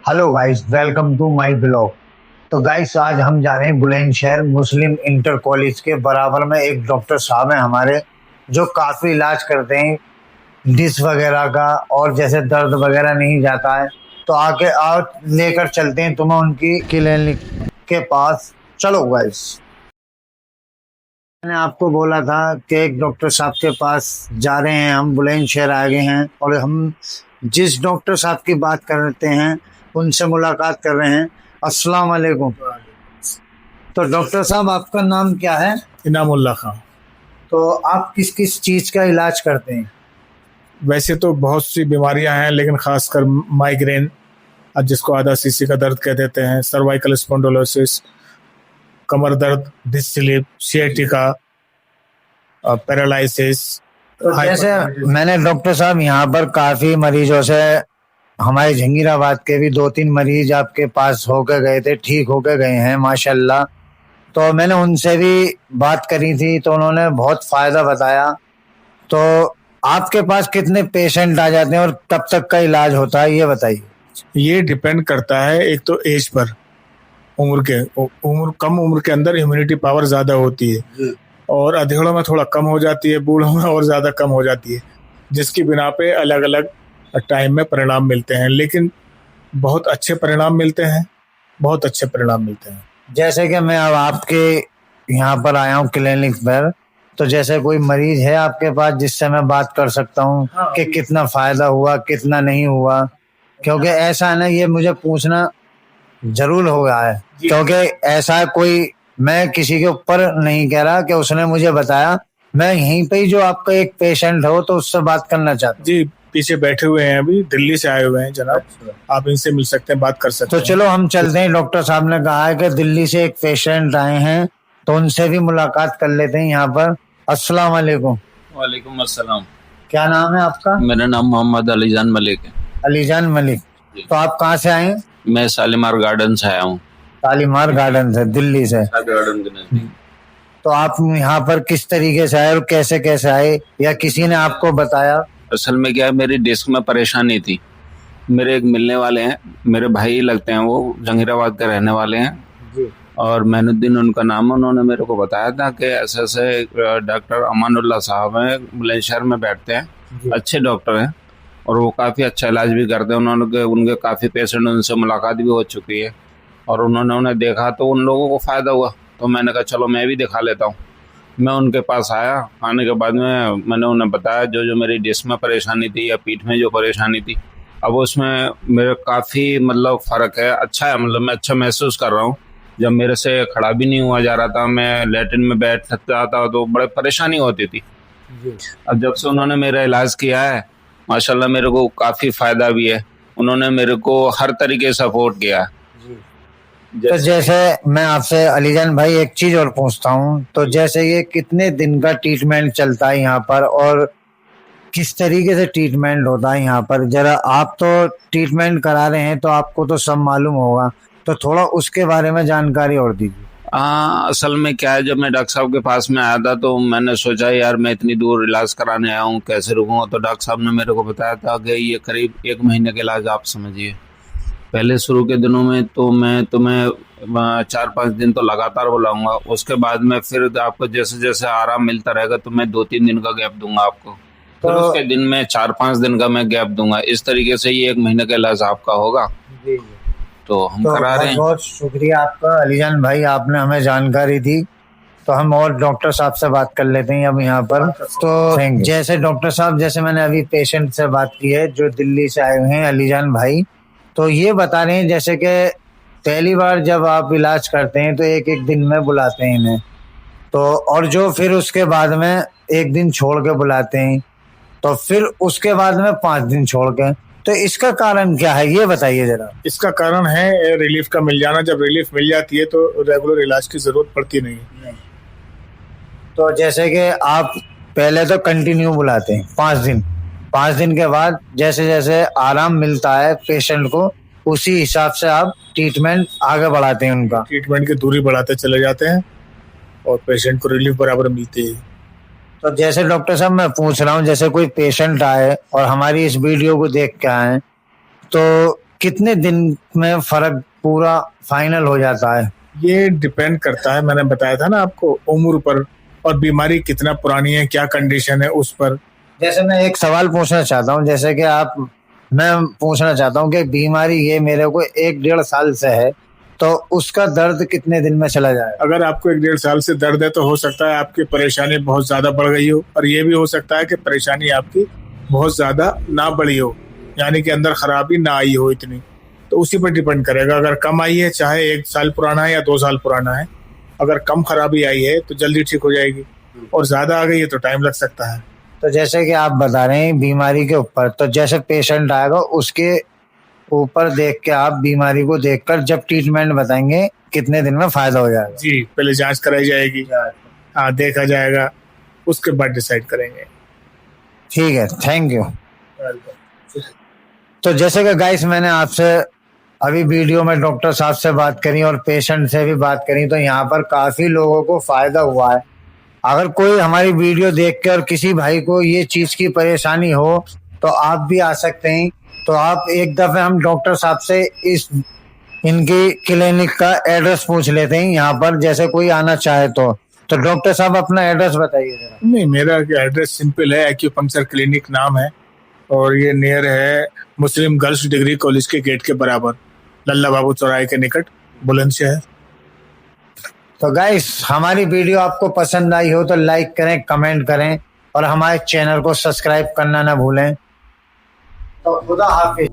Hello guys, welcome to my blog. तो guys, आज हम जा रहे हैं बुलंदशहर मुस्लिम इंटर कॉलेज के बराबर में एक डॉक्टर साहब हैं हमारे, जो काफी इलाज करते हैं डिस वगैरह का, और जैसे दर्द वगैरह नहीं जाता है तो आके आओ, लेकर चलते हैं तुम्हें उनकी क्लिनिक के पास। चलो गाइस, मैंने आपको बोला था कि एक डॉक्टर साहब के पास जा रहे हैं, हम बुलंदशहर आ गए हैं और हम जिस डॉक्टर साहब की बात करते हैं उनसे मुलाकात कर रहे हैं। अस्सलाम वालेकुम। तो डॉक्टर साहब, आपका नाम क्या है? इनामुल्लाह खां। तो आप किस किस चीज़ का इलाज करते हैं? वैसे तो बहुत सी बीमारियां हैं, लेकिन खासकर माइग्रेन, जिसको आधा सीसी का दर्द कह देते हैं, सर्वाइकल स्पॉन्डिलोसिस, कमर दर्द, डिस्क स्लिप, सियाटिका, पैरालिसिस। तो जैसे मैंने डॉक्टर साहब यहाँ पर काफ़ी मरीजों से, हमारे जहांगीराबाद के भी 2-3 मरीज आपके पास होकर गए थे, ठीक होकर गए हैं माशाल्लाह। तो मैंने उनसे भी बात करी थी तो उन्होंने बहुत फ़ायदा बताया। तो आपके पास कितने पेशेंट आ जाते हैं और कब तक का इलाज होता है, ये बताइए। ये डिपेंड करता है एक तो एज पर, उम्र कम उम्र के अंदर इम्यूनिटी पावर ज़्यादा होती है और अधेड़ों में थोड़ा कम हो जाती है, बूढ़ों में और ज़्यादा कम हो जाती है, जिसकी बिना पे अलग अलग टाइम में परिणाम मिलते हैं। लेकिन बहुत अच्छे परिणाम मिलते हैं, बहुत अच्छे परिणाम मिलते हैं। जैसे कि मैं अब आपके यहाँ पर आया हूँ क्लिनिक पर, तो जैसे कोई मरीज है आपके पास जिससे मैं बात कर सकता हूँ कि कितना फायदा हुआ कितना नहीं हुआ? क्योंकि ऐसा है ना, ये मुझे पूछना जरूर हो गया है, क्योंकि ऐसा कोई, मैं किसी के ऊपर नहीं कह रहा कि उसने मुझे बताया, मैं यहीं पे ही जो आपका एक पेशेंट हो तो उससे बात करना चाहता हूँ। जी, पीछे बैठे हुए हैं, अभी दिल्ली से आए हुए हैं जनाब। आप इनसे मिल सकते हैं, बात कर सकते तो हैं। चलो हम चलते हैं। डॉक्टर साहब ने कहा है कि दिल्ली से एक पेशेंट आए हैं, तो उनसे भी मुलाकात कर लेते हैं यहाँ पर। अस्सलाम वालेकुम। वालेकुम अस्सलाम। क्या नाम है आपका? मेरा नाम मोहम्मद अलीजान मलिक है। अलीजान मलिक। तो आप कहाँ से आए हैं? मैं शालीमार गार्डन से आया हूँ। शालीमार गार्डन से, दिल्ली से। गार्डन के नजदीक। तो आप यहाँ पर किस तरीके से आए और कैसे कैसे आए, या किसी ने आपको बताया? असल में क्या है, मेरी डिस्क में परेशानी थी। मेरे एक मिलने वाले हैं, मेरे भाई लगते हैं, वो जहांगीराबाद के रहने वाले हैं और मैनुद्दीन उनका नाम है। उन्होंने मेरे को बताया था कि ऐसे ऐसे डॉक्टर अमानुल्लाह साहब हैं, बुलंदशहर में बैठते हैं, अच्छे डॉक्टर हैं और वो काफ़ी अच्छा इलाज भी करते हैं। उन्होंने उनके काफ़ी पेशेंट, उनसे मुलाकात भी हो चुकी है और उन्होंने उन्हें देखा तो उन लोगों को फ़ायदा हुआ। तो मैंने कहा चलो मैं भी दिखा लेता हूँ। मैं उनके पास आया। आने के बाद में मैंने उन्हें बताया जो जो मेरी डिस्क में परेशानी थी या पीठ में जो परेशानी थी, अब उसमें मेरे काफ़ी मतलब फ़र्क है, अच्छा है, मतलब मैं अच्छा महसूस कर रहा हूँ। जब मेरे से खड़ा भी नहीं हुआ जा रहा था, मैं लैट्रिन में बैठ सकता था तो बड़े परेशानी होती थी। अब जब से उन्होंने मेरा इलाज किया है, माशाल्लाह मेरे को काफ़ी फ़ायदा भी है। उन्होंने मेरे को हर तरीके से सपोर्ट किया है। तो जैसे मैं आपसे अलीजान भाई एक चीज और पूछता हूँ, तो जैसे ये कितने दिन का ट्रीटमेंट चलता है यहाँ पर और किस तरीके से ट्रीटमेंट होता है यहाँ पर? जरा, आप तो ट्रीटमेंट करा रहे हैं तो आपको तो सब मालूम होगा, तो थोड़ा उसके बारे में जानकारी और दीजिए। असल में क्या है, जब मैं डॉक्टर साहब के पास में आया था तो मैंने सोचा यार मैं इतनी दूर इलाज कराने आया हूँ, कैसे रुकूंगा। तो डॉक्टर साहब ने मेरे को बताया था कि ये करीब 1 महीने का इलाज आप समझिए। पहले शुरू के दिनों में तो मैं तुम्हें 4-5 दिन तो लगातार बुलाऊंगा, उसके बाद में फिर आपको जैसे जैसे आराम मिलता रहेगा तो मैं 2-3 दिन का गैप दूंगा आपको, फिर उसके दिन में 4-5 दिन का मैं गैप दूंगा। इस तरीके से ये 1 महीने का इलाज आपका होगा। तो हम करा रहे हैं। बहुत शुक्रिया आपका अलीजान भाई, आपने हमें जानकारी दी। तो हम और डॉक्टर साहब से बात कर लेते हैं अब यहाँ पर। तो जैसे डॉक्टर साहब, जैसे मैंने अभी पेशेंट से बात की है जो दिल्ली से आए हुए हैं, अलीजान भाई, तो ये बता रहे हैं जैसे कि पहली बार जब आप इलाज करते हैं तो एक एक दिन में बुलाते हैं इन्हें, तो और जो फिर उसके बाद में एक दिन छोड़ के बुलाते हैं, तो फिर उसके बाद में 5 दिन छोड़ के, तो इसका कारण क्या है ये बताइए जरा। इसका कारण है रिलीफ का मिल जाना। जब रिलीफ मिल जाती है तो रेगुलर इलाज की जरूरत पड़ती नहीं है। तो जैसे कि आप पहले तो कंटिन्यू बुलाते हैं 5 दिन, 5 दिन के बाद जैसे जैसे आराम मिलता है पेशेंट को, उसी हिसाब से आप ट्रीटमेंट आगे बढ़ाते हैं उनका। ट्रीटमेंट की दूरी बढ़ाते चले जाते हैं और पेशेंट को रिलीफ बराबर मिलती है। तो जैसे डॉक्टर साहब मैं पूछ रहा हूँ, जैसे कोई पेशेंट आए और हमारी इस वीडियो को देख के आए, तो कितने दिन में फर्क पूरा फाइनल हो जाता है? ये डिपेंड करता है, मैंने बताया था ना आपको, उम्र पर और बीमारी कितना पुरानी है, क्या कंडीशन है उस पर। जैसे मैं एक सवाल पूछना चाहता हूँ, जैसे कि मैं पूछना चाहता हूँ कि बीमारी ये मेरे को 1-1.5 साल से है, तो उसका दर्द कितने दिन में चला जाए? अगर आपको 1-1.5 साल से दर्द है तो हो सकता है आपकी परेशानी बहुत ज्यादा बढ़ गई हो, और ये भी हो सकता है कि परेशानी आपकी बहुत ज्यादा ना बढ़ी हो, यानी कि अंदर खराबी ना आई हो इतनी। तो उसी पर डिपेंड करेगा। अगर कम आई है, चाहे 1 साल पुराना है या 2 साल पुराना है, अगर कम खराबी आई है तो जल्दी ठीक हो जाएगी, और ज्यादा आ गई है तो टाइम लग सकता है। तो जैसे कि आप बता रहे हैं बीमारी के ऊपर, तो जैसे पेशेंट आएगा उसके ऊपर देख के आप बीमारी को देखकर जब ट्रीटमेंट बताएंगे कितने दिन में फायदा हो जाएगा? जी, पहले जांच कराई जाएगी, हाँ, देखा जाएगा, उसके बाद डिसाइड करेंगे। ठीक है, थैंक यू। तो जैसे कि गाइस, मैंने आपसे अभी वीडियो में डॉक्टर साहब से बात करी और पेशेंट से भी बात करी, तो यहाँ पर काफी लोगों को फायदा हुआ है। अगर कोई हमारी वीडियो देख के और किसी भाई को ये चीज की परेशानी हो तो आप भी आ सकते हैं। तो आप एक दफे हम डॉक्टर साहब से इनकी क्लिनिक का एड्रेस पूछ लेते हैं यहाँ पर, जैसे कोई आना चाहे तो डॉक्टर साहब अपना एड्रेस बताइए जरा। नहीं, मेरा एड्रेस सिंपल है, एक्यूपंक्चर क्लिनिक नाम है, और ये नियर है मुस्लिम गर्ल्स डिग्री कॉलेज के गेट के बराबर, लल्ला बाबू चौराहे के निकट, बुलंदशहर। तो गाइस, हमारी वीडियो आपको पसंद आई हो तो लाइक करें, कमेंट करें और हमारे चैनल को सब्सक्राइब करना ना भूलें। तो खुदा हाफिज।